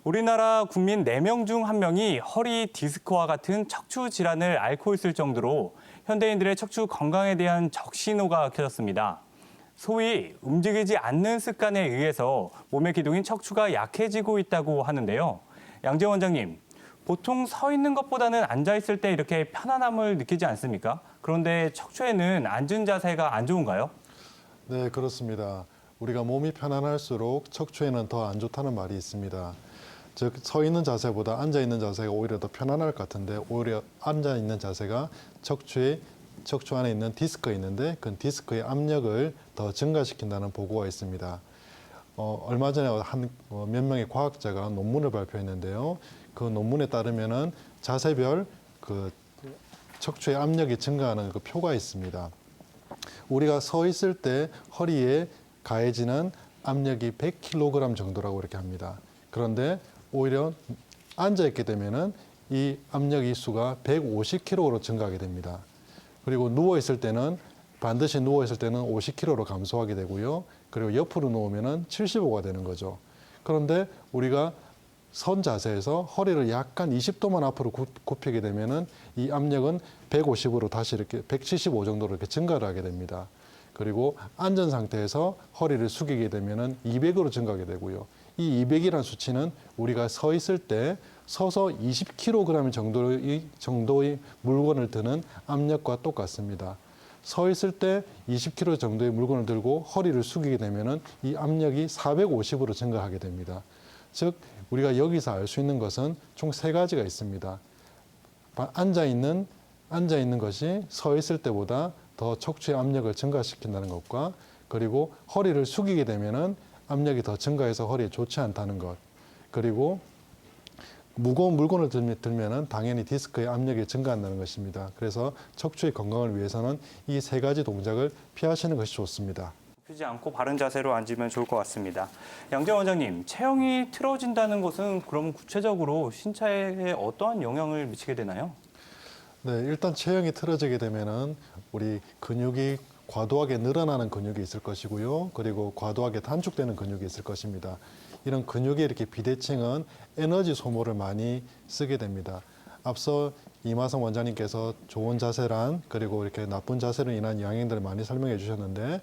우리나라 국민 4명 중 1명이 허리 디스크와 같은 척추 질환을 앓고 있을 정도로 현대인들의 척추 건강에 대한 적신호가 켜졌습니다. 소위 움직이지 않는 습관에 의해서 몸의 기둥인 척추가 약해지고 있다고 하는데요. 양재 원장님, 보통 서 있는 것보다는 앉아 있을 때 이렇게 편안함을 느끼지 않습니까? 그런데 척추에는 앉은 자세가 안 좋은가요? 네, 그렇습니다. 우리가 몸이 편안할수록 척추에는 더 안 좋다는 말이 있습니다. 즉, 서 있는 자세보다 앉아 있는 자세가 오히려 더 편안할 것 같은데 오히려 앉아 있는 자세가 척추 안에 있는 디스크가 있는데 그 디스크의 압력을 더 증가시킨다는 보고가 있습니다. 얼마 전에 몇 명의 과학자가 논문을 발표했는데요. 그 논문에 따르면은 자세별 그 척추의 압력이 증가하는 그 표가 있습니다. 우리가 서 있을 때 허리에 가해지는 압력이 100kg 정도라고 이렇게 합니다. 그런데 오히려 앉아 있게 되면은 이 압력 이수가 150kg로 증가하게 됩니다. 그리고 누워 있을 때는 반드시 누워 있을 때는 50kg로 감소하게 되고요. 그리고 옆으로 누우면은 75가 되는 거죠. 그런데 우리가 선 자세에서 허리를 약간 20도만 앞으로 굽히게 되면은 이 압력은 150으로 다시 이렇게 175 정도로 이렇게 증가를 하게 됩니다. 그리고 앉은 상태에서 허리를 숙이게 되면은 200으로 증가하게 되고요. 이 200이라는 수치는 우리가 서 있을 때 서서 20kg 정도의 물건을 드는 압력과 똑같습니다. 서 있을 때 20kg 정도의 물건을 들고 허리를 숙이게 되면은 이 압력이 450으로 증가하게 됩니다. 즉, 우리가 여기서 알 수 있는 것은 총 3가지가 있습니다. 앉아 있는 것이 서 있을 때보다 더 척추의 압력을 증가시킨다는 것과 그리고 허리를 숙이게 되면은 압력이 더 증가해서 허리에 좋지 않다는 것. 그리고 무거운 물건을 들면은 당연히 디스크의 압력이 증가한다는 것입니다. 그래서 척추의 건강을 위해서는 이 3가지 동작을 피하시는 것이 좋습니다. 굽히지 않고 바른 자세로 앉으면 좋을 것 같습니다. 양재 원장님, 체형이 틀어진다는 것은 그럼 구체적으로 신체에 어떠한 영향을 미치게 되나요? 네, 일단 체형이 틀어지게 되면은 우리 근육이 과도하게 늘어나는 근육이 있을 것이고요. 그리고 과도하게 단축되는 근육이 있을 것입니다. 이런 근육의 이렇게 비대칭은 에너지 소모를 많이 쓰게 됩니다. 앞서 이마성 원장님께서 좋은 자세란 그리고 이렇게 나쁜 자세로 인한 영향들을 많이 설명해 주셨는데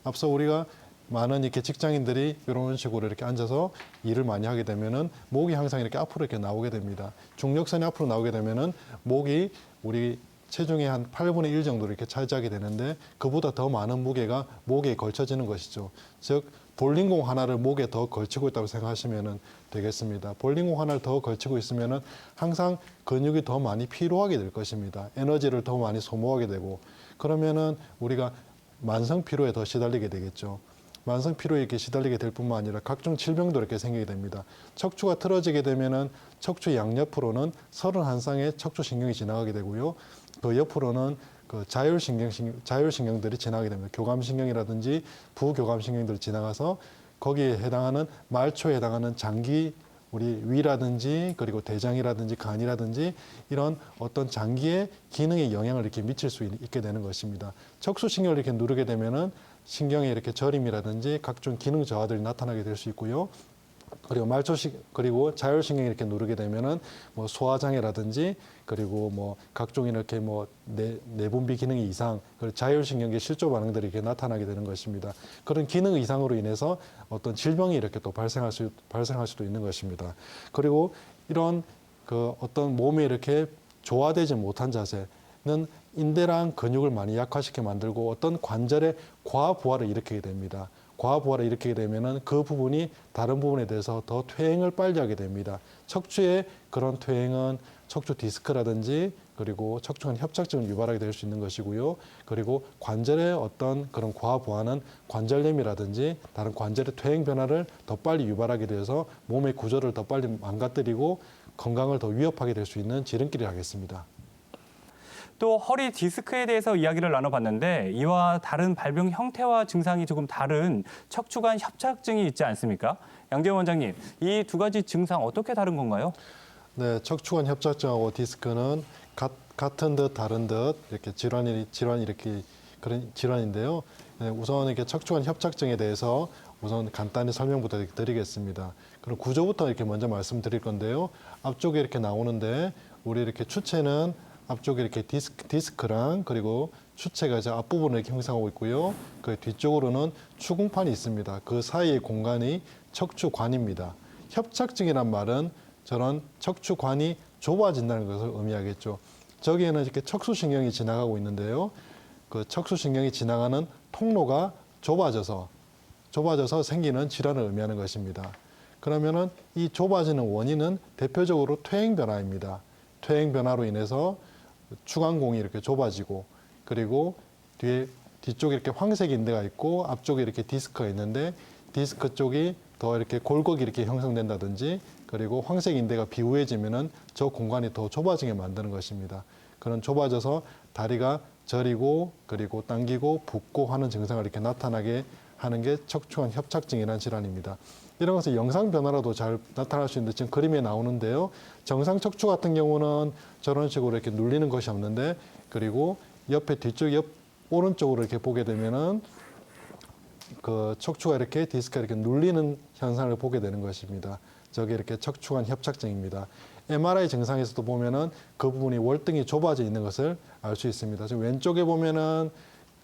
앞서 우리가 많은 이렇게 직장인들이 이런 식으로 이렇게 앉아서 일을 많이 하게 되면은 목이 항상 이렇게 앞으로 이렇게 나오게 됩니다. 중력선이 앞으로 나오게 되면은 목이 우리 체중의 한 8분의 1 정도를 이렇게 차지하게 되는데 그보다 더 많은 무게가 목에 걸쳐지는 것이죠. 즉, 볼링공 하나를 목에 더 걸치고 있다고 생각하시면 되겠습니다. 볼링공 하나를 더 걸치고 있으면 항상 근육이 더 많이 피로하게 될 것입니다. 에너지를 더 많이 소모하게 되고 그러면은 우리가 만성 피로에 더 시달리게 되겠죠. 만성 피로에 이렇게 시달리게 될 뿐만 아니라 각종 질병도 이렇게 생기게 됩니다. 척추가 틀어지게 되면은 척추 양옆으로는 31쌍의 척추신경이 지나가게 되고요. 그 옆으로는 그 자율신경들이 지나게 됩니다. 교감신경이라든지 부교감신경들이 지나가서 거기에 해당하는 말초에 해당하는 장기 우리 위라든지 그리고 대장이라든지 간이라든지 이런 어떤 장기의 기능에 영향을 이렇게 미칠 수 있게 되는 것입니다. 척추신경을 이렇게 누르게 되면은 신경에 이렇게 저림이라든지 각종 기능 저하들이 나타나게 될 수 있고요. 그리고 자율신경이 이렇게 누르게 되면은 뭐 소화장애라든지 그리고 뭐 각종 이렇게 뭐 내분비 기능 이상, 그리고 자율신경계 실조 반응들이 이렇게 나타나게 되는 것입니다. 그런 기능 이상으로 인해서 어떤 질병이 이렇게 또 발생할 수도 있는 것입니다. 그리고 이런 그 어떤 몸에 이렇게 조화되지 못한 자세는 인대랑 근육을 많이 약화시켜 만들고 어떤 관절의 과부하를 일으키게 됩니다. 과부하를 일으키게 되면은 그 부분이 다른 부분에 대해서 더 퇴행을 빨리 하게 됩니다. 척추의 그런 퇴행은 척추 디스크라든지 그리고 척추관 협착증을 유발하게 될 수 있는 것이고요. 그리고 관절의 어떤 그런 과부하는 관절염이라든지 다른 관절의 퇴행 변화를 더 빨리 유발하게 되어서 몸의 구조를 더 빨리 망가뜨리고 건강을 더 위협하게 될 수 있는 지름길이 하겠습니다. 또 허리 디스크에 대해서 이야기를 나눠봤는데 이와 다른 발병 형태와 증상이 조금 다른 척추관 협착증이 있지 않습니까? 양재 원장님, 이 2가지 증상 어떻게 다른 건가요? 네, 척추관 협착증하고 디스크는 같은 듯 다른 듯 이렇게 질환이 이렇게 그런 질환인데요. 네, 우선 이렇게 척추관 협착증에 대해서 우선 간단히 설명부터 드리겠습니다. 그럼 구조부터 이렇게 먼저 말씀드릴 건데요. 앞쪽에 이렇게 나오는데 우리 이렇게 추체는 앞쪽에 이렇게 디스크랑 그리고 추체가 이제 앞부분을 이렇게 형성하고 있고요. 그 뒤쪽으로는 추궁판이 있습니다. 그 사이의 공간이 척추관입니다. 협착증이란 말은 저런 척추관이 좁아진다는 것을 의미하겠죠. 저기에는 이렇게 척수신경이 지나가고 있는데요. 그 척수신경이 지나가는 통로가 좁아져서 생기는 질환을 의미하는 것입니다. 그러면은 이 좁아지는 원인은 대표적으로 퇴행 변화입니다. 퇴행 변화로 인해서 추간공이 이렇게 좁아지고 그리고 뒤쪽에 이렇게 황색 인대가 있고 앞쪽에 이렇게 디스크가 있는데 디스크 쪽이 더 이렇게 골격이 이렇게 형성된다든지 그리고 황색 인대가 비우해지면은 저 공간이 더 좁아지게 만드는 것입니다. 그런 좁아져서 다리가 저리고 그리고 당기고 붓고 하는 증상을 이렇게 나타나게 하는 게 척추관 협착증이라는 질환입니다. 이런 것은 영상 변화로도 잘 나타날 수 있는데 지금 그림에 나오는데요. 정상 척추 같은 경우는 저런 식으로 이렇게 눌리는 것이 없는데 그리고 옆에 뒤쪽 오른쪽으로 이렇게 보게 되면은 그 척추가 이렇게 디스크가 이렇게 눌리는 현상을 보게 되는 것입니다. 저게 이렇게 척추관 협착증입니다. MRI 증상에서도 보면은 그 부분이 월등히 좁아져 있는 것을 알 수 있습니다. 지금 왼쪽에 보면은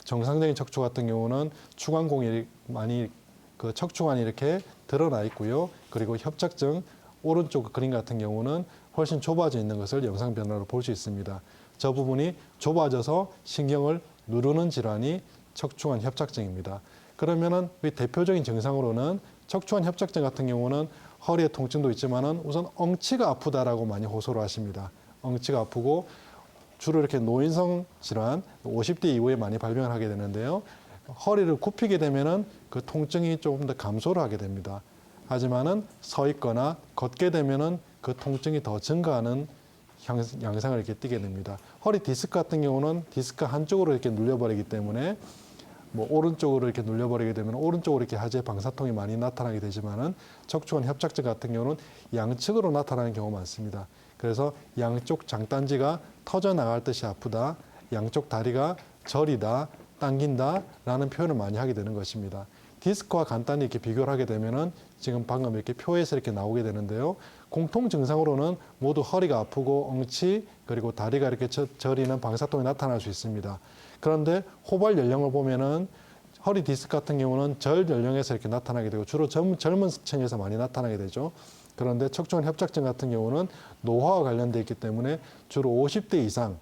정상적인 척추 같은 경우는 추간공이 많이 그 척추관이 이렇게 드러나 있고요. 그리고 협착증 오른쪽 그림 같은 경우는 훨씬 좁아져 있는 것을 영상 변화로 볼 수 있습니다. 저 부분이 좁아져서 신경을 누르는 질환이 척추관 협착증입니다. 그러면은 이 대표적인 증상으로는 척추관 협착증 같은 경우는 허리에 통증도 있지만은 우선 엉치가 아프다라고 많이 호소를 하십니다. 엉치가 아프고 주로 이렇게 노인성 질환 50대 이후에 많이 발병을 하게 되는데요. 허리를 굽히게 되면은 그 통증이 조금 더 감소를 하게 됩니다. 하지만은 서 있거나 걷게 되면은 그 통증이 더 증가하는 양상을 이렇게 띠게 됩니다. 허리 디스크 같은 경우는 디스크 한쪽으로 이렇게 눌려버리기 때문에 뭐 오른쪽으로 이렇게 눌려버리게 되면 오른쪽으로 이렇게 하지의 방사통이 많이 나타나게 되지만은 척추관 협착증 같은 경우는 양측으로 나타나는 경우가 많습니다. 그래서 양쪽 장단지가 터져 나갈 듯이 아프다, 양쪽 다리가 저리다, 당긴다라는 표현을 많이 하게 되는 것입니다. 디스크와 간단히 이렇게 비교를 하게 되면은 지금 방금 이렇게 표에서 이렇게 나오게 되는데요. 공통 증상으로는 모두 허리가 아프고 엉치 그리고 다리가 이렇게 저리는 방사통이 나타날 수 있습니다. 그런데 호발 연령을 보면은 허리 디스크 같은 경우는 절 연령에서 이렇게 나타나게 되고 주로 젊은 층에서 많이 나타나게 되죠. 그런데 척추관 협착증 같은 경우는 노화와 관련되어 있기 때문에 주로 50대 이상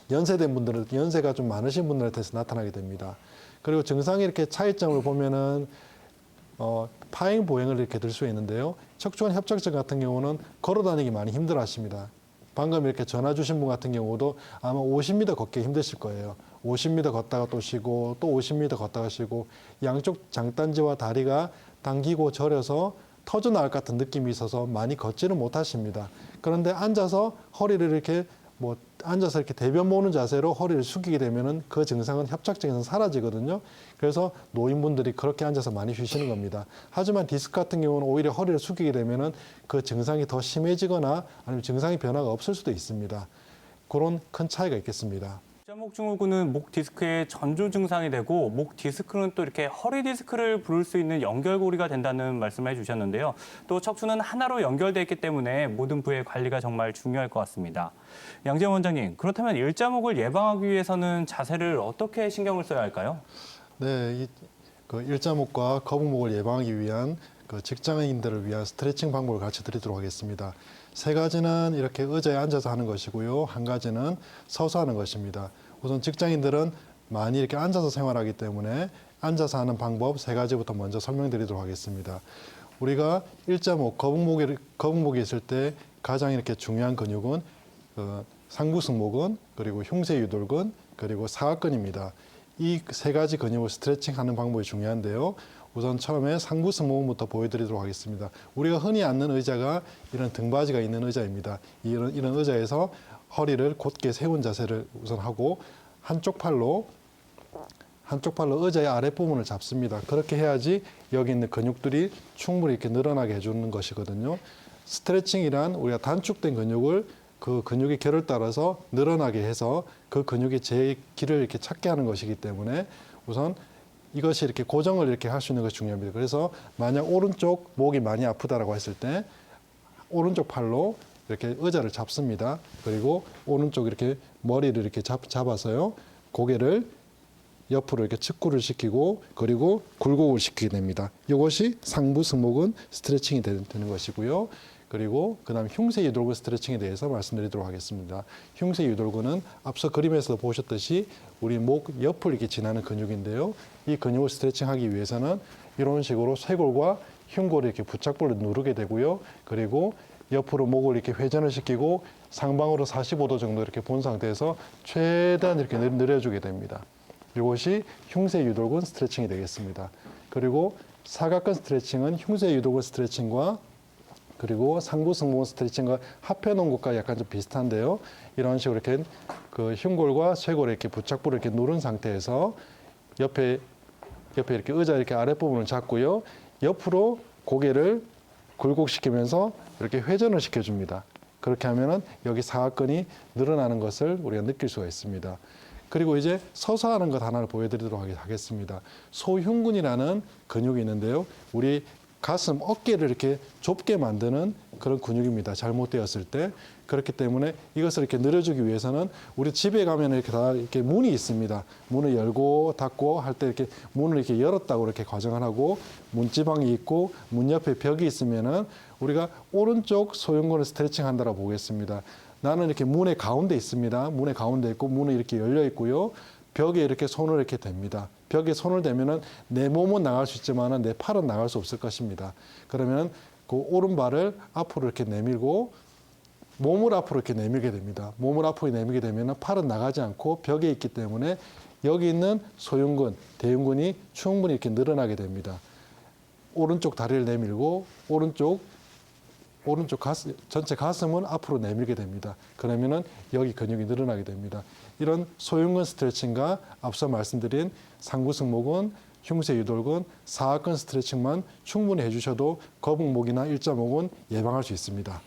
연세된 분들은 연세가 좀 많으신 분들한테서 나타나게 됩니다. 그리고 증상이 이렇게 차이점을 보면은 파행 보행을 이렇게 들 수 있는데요. 척추관 협착증 같은 경우는 걸어다니기 많이 힘들어하십니다. 방금 이렇게 전화 주신 분 같은 경우도 아마 50m 걷기 힘드실 거예요. 50m 걷다가 또 쉬고 또 50m 걷다가 쉬고 양쪽 장단지와 다리가 당기고 저려서 터져 나올 것 같은 느낌이 있어서 많이 걷지는 못하십니다. 그런데 앉아서 허리를 이렇게 앉아서 이렇게 대변 보는 자세로 허리를 숙이게 되면은 그 증상은 협착증에서 사라지거든요. 그래서 노인분들이 그렇게 앉아서 많이 쉬시는 겁니다. 하지만 디스크 같은 경우는 오히려 허리를 숙이게 되면은 그 증상이 더 심해지거나 아니면 증상의 변화가 없을 수도 있습니다. 그런 큰 차이가 있겠습니다. 목 증후군은 목 디스크의 전조 증상이 되고 목 디스크는 또 이렇게 허리 디스크를 부를 수 있는 연결고리가 된다는 말씀을 해주셨는데요. 또 척추는 하나로 연결되어 있기 때문에 모든 부의 관리가 정말 중요할 것 같습니다. 양재원 원장님, 그렇다면 일자목을 예방하기 위해서는 자세를 어떻게 신경을 써야 할까요? 네, 그 일자목과 거북목을 예방하기 위한 그 직장인들을 위한 스트레칭 방법을 같이 드리도록 하겠습니다. 세 가지는 이렇게 의자에 앉아서 하는 것이고요. 한 가지는 서서 하는 것입니다. 우선 직장인들은 많이 이렇게 앉아서 생활하기 때문에 앉아서 하는 방법 세 가지부터 먼저 설명드리도록 하겠습니다. 우리가 일자목, 거북목이 있을 때 가장 이렇게 중요한 근육은 상부승모근, 그리고 흉쇄유돌근, 그리고 사각근입니다. 이 세 가지 근육을 스트레칭하는 방법이 중요한데요. 우선 처음에 상부승모근부터 보여드리도록 하겠습니다. 우리가 흔히 앉는 의자가 이런 등받이가 있는 의자입니다. 이런 의자에서 허리를 곧게 세운 자세를 우선 하고 한쪽 팔로 의자의 아랫부분을 잡습니다. 그렇게 해야지 여기 있는 근육들이 충분히 이렇게 늘어나게 해주는 것이거든요. 스트레칭이란 우리가 단축된 근육을 그 근육의 결을 따라서 늘어나게 해서 그 근육이 제 길을 이렇게 찾게 하는 것이기 때문에 우선 이것이 이렇게 고정을 이렇게 할 수 있는 것이 중요합니다. 그래서 만약 오른쪽 목이 많이 아프다라고 했을 때 오른쪽 팔로 이렇게 의자를 잡습니다. 그리고 오른쪽 이렇게 머리를 이렇게 잡아서요. 고개를 옆으로 이렇게 측구를 시키고 그리고 굴곡을 시키게 됩니다. 이것이 상부 승모근 스트레칭이 되는 것이고요. 그리고 그다음 흉쇄 유돌근 스트레칭에 대해서 말씀드리도록 하겠습니다. 흉쇄 유돌근은 앞서 그림에서 보셨듯이 우리 목 옆을 이렇게 지나는 근육인데요. 이 근육을 스트레칭하기 위해서는 이런 식으로 쇄골과 흉골을 이렇게 부착부를 누르게 되고요. 그리고 옆으로 목을 이렇게 회전을 시키고 상방으로 45도 정도 이렇게 본 상태에서 최대한 이렇게 늘려주게 됩니다. 이것이 흉쇄 유돌근 스트레칭이 되겠습니다. 그리고 사각근 스트레칭은 흉쇄 유돌근 스트레칭과 그리고 상부 승모근 스트레칭과 합해 놓은 것과 약간 좀 비슷한데요. 이런 식으로 이렇게 그 흉골과 쇄골에 이렇게 부착부를 이렇게 누른 상태에서 옆에 이렇게 의자 이렇게 아랫부분을 잡고요. 옆으로 고개를 굴곡시키면서 이렇게 회전을 시켜줍니다. 그렇게 하면은 여기 사각근이 늘어나는 것을 우리가 느낄 수가 있습니다. 그리고 이제 서서 하는 것 하나를 보여드리도록 하겠습니다. 소흉근이라는 근육이 있는데요. 우리 가슴, 어깨를 이렇게 좁게 만드는 그런 근육입니다. 잘못되었을 때. 그렇기 때문에 이것을 이렇게 늘려주기 위해서는 우리 집에 가면 이렇게 다 이렇게 문이 있습니다. 문을 열고 닫고 할 때 이렇게 문을 이렇게 열었다고 이렇게 가정을 하고 문지방이 있고 문 옆에 벽이 있으면은 우리가 오른쪽 소흉근을 스트레칭 한다고 보겠습니다. 나는 이렇게 문의 가운데 있습니다. 문의 가운데 있고 문은 이렇게 열려 있고요. 벽에 이렇게 손을 이렇게 댑니다. 벽에 손을 대면은 내 몸은 나갈 수 있지만은 내 팔은 나갈 수 없을 것입니다. 그러면 그 오른발을 앞으로 이렇게 내밀고 몸을 앞으로 이렇게 내밀게 됩니다. 몸을 앞으로 내밀게 되면은 팔은 나가지 않고 벽에 있기 때문에 여기 있는 소흉근, 대흉근이 충분히 이렇게 늘어나게 됩니다. 오른쪽 다리를 내밀고 오른쪽 가슴, 전체 가슴은 앞으로 내밀게 됩니다. 그러면은 여기 근육이 늘어나게 됩니다. 이런 소흉근 스트레칭과 앞서 말씀드린 상부 승모근, 흉쇄 유돌근, 사각근 스트레칭만 충분히 해주셔도 거북목이나 일자목은 예방할 수 있습니다.